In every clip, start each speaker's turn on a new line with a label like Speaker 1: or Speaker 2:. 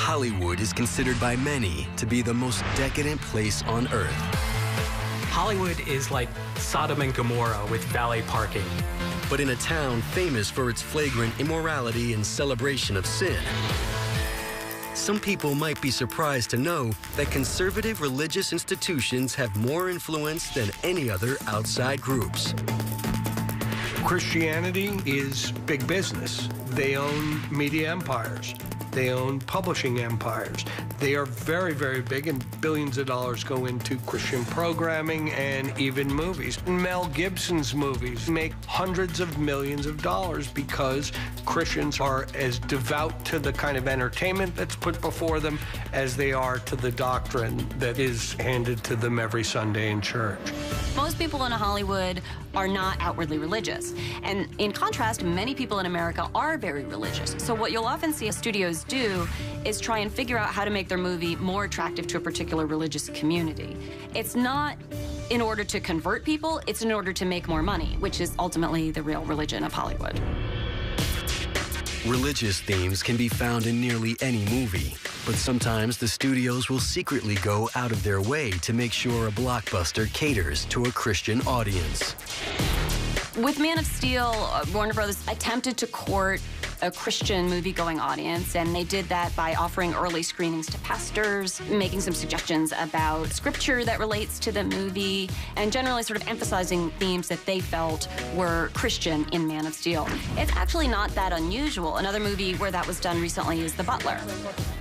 Speaker 1: Hollywood is considered by many to be the most decadent place on Earth.
Speaker 2: Hollywood is like Sodom and Gomorrah with valet parking.
Speaker 1: But in a town famous for its flagrant immorality and celebration of sin, some people might be surprised to know that conservative religious institutions have more influence than any other outside groups.
Speaker 3: Christianity is big business. They own media empires. They own publishing empires. They are very, very big, and billions of dollars go into Christian programming and even movies. Mel Gibson's movies make hundreds of millions of dollars because Christians are as devout to the kind of entertainment that's put before them as they are to the doctrine that is handed to them every Sunday in church.
Speaker 4: Most people in Hollywood are not outwardly religious. And in contrast, many people in America are very religious. So what you'll often see studios do is try and figure out how to make their movie more attractive to a particular religious community. It's not in order to convert people, it's in order to make more money, which is ultimately the real religion of Hollywood.
Speaker 1: Religious themes can be found in nearly any movie, but sometimes the studios will secretly go out of their way to make sure a blockbuster caters to a Christian audience.
Speaker 4: With Man of Steel, Warner Brothers attempted to court a Christian movie-going audience, and they did that by offering early screenings to pastors, making some suggestions about scripture that relates to the movie, and generally sort of emphasizing themes that they felt were Christian in Man of Steel. It's actually not that unusual. Another movie where that was done recently is The Butler.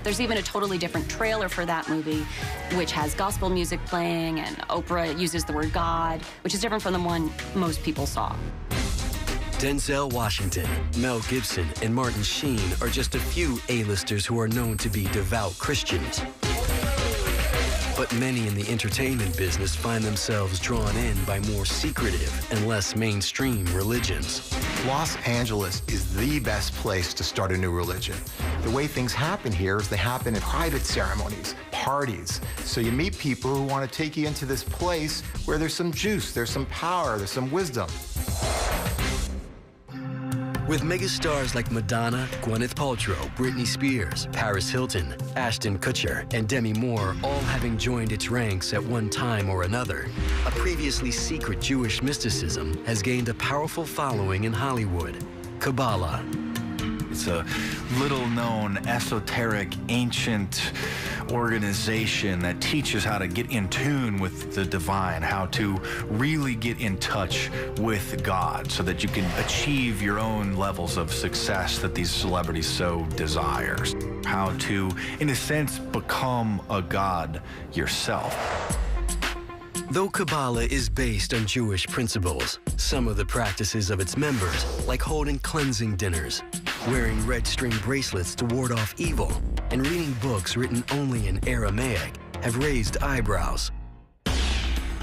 Speaker 4: There's even a totally different trailer for that movie, which has gospel music playing, and Oprah uses the word God, which is different from the one most people saw.
Speaker 1: Denzel Washington, Mel Gibson, and Martin Sheen are just a few A-listers who are known to be devout Christians. But many in the entertainment business find themselves drawn in by more secretive and less mainstream religions.
Speaker 5: Los Angeles is the best place to start a new religion. The way things happen here is they happen in private ceremonies, parties. So you meet people who want to take you into this place where there's some juice, there's some power, there's some wisdom.
Speaker 1: With megastars like Madonna, Gwyneth Paltrow, Britney Spears, Paris Hilton, Ashton Kutcher, and Demi Moore all having joined its ranks at one time or another, a previously secret Jewish mysticism has gained a powerful following in Hollywood: Kabbalah.
Speaker 6: It's a little-known, esoteric, ancient organization that teaches how to get in tune with the divine, how to really get in touch with God so that you can achieve your own levels of success that these celebrities so desire. How to, in a sense, become a god yourself.
Speaker 1: Though Kabbalah is based on Jewish principles, some of the practices of its members, like holding cleansing dinners, wearing red string bracelets to ward off evil, and reading books written only in Aramaic, have raised eyebrows.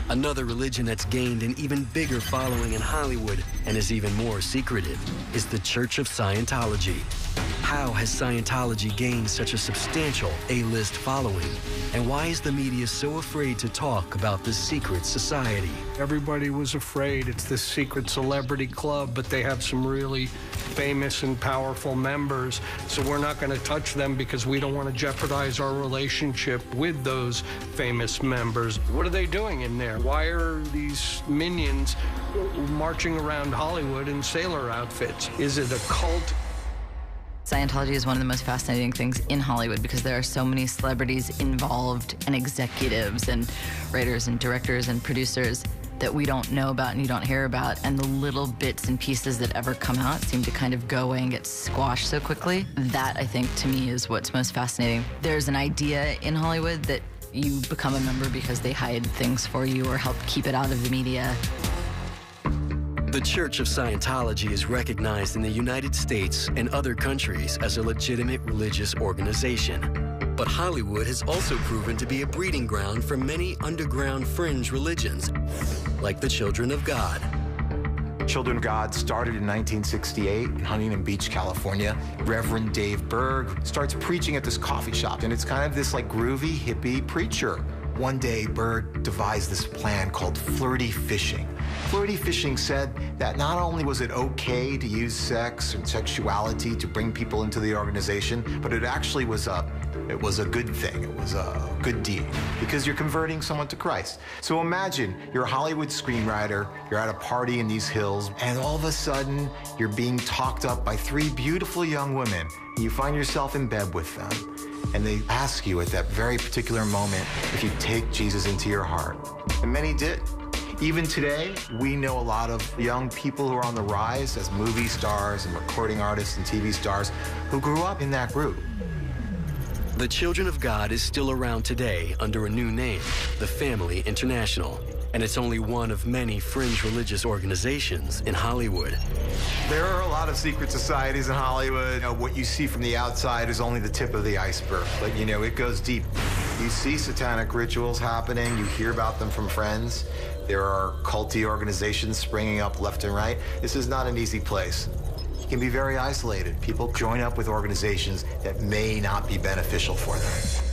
Speaker 1: Another religion that's gained an even bigger following in Hollywood and is even more secretive is the Church of Scientology. How has Scientology gained such a substantial A-list following? And why is the media so afraid to talk about this secret society?
Speaker 3: Everybody was afraid. It's this secret celebrity club, but they have some really famous and powerful members, so we're not going to touch them because we don't want to jeopardize our relationship with those famous members. What are they doing in there? Why are these minions marching around Hollywood in sailor outfits? Is it a cult?
Speaker 7: Scientology is one of the most fascinating things in Hollywood because there are so many celebrities involved and executives and writers and directors and producers that we don't know about and you don't hear about, and the little bits and pieces that ever come out seem to kind of go away and get squashed so quickly. That, I think, to me, is what's most fascinating. There's an idea in Hollywood that you become a member because they hide things for you or help keep it out of the media.
Speaker 1: The Church of Scientology is recognized in the United States and other countries as a legitimate religious organization. But Hollywood has also proven to be a breeding ground for many underground fringe religions, like the Children of God.
Speaker 5: Children of God started in 1968 in Huntington Beach, California. Reverend Dave Berg starts preaching at this coffee shop, and it's kind of this like groovy hippie preacher. One day, Berg devised this plan called flirty fishing. Flirty fishing said that not only was it okay to use sex and sexuality to bring people into the organization, but it actually was a good thing. It was a good deed because you're converting someone to Christ. So imagine you're a Hollywood screenwriter, you're at a party in these hills, and all of a sudden you're being talked up by 3 beautiful young women. You find yourself in bed with them, and they ask you at that very particular moment if you take Jesus into your heart. And many did. Even today, we know a lot of young people who are on the rise as movie stars and recording artists and TV stars who grew up in that group.
Speaker 1: The Children of God is still around today under a new name, the Family International, and it's only one of many fringe religious organizations in Hollywood.
Speaker 5: There are a lot of secret societies in Hollywood. You know, what you see from the outside is only the tip of the iceberg, but you know, it goes deep. You see satanic rituals happening, you hear about them from friends. There are culty organizations springing up left and right. This is not an easy place. You can be very isolated. People join up with organizations that may not be beneficial for them.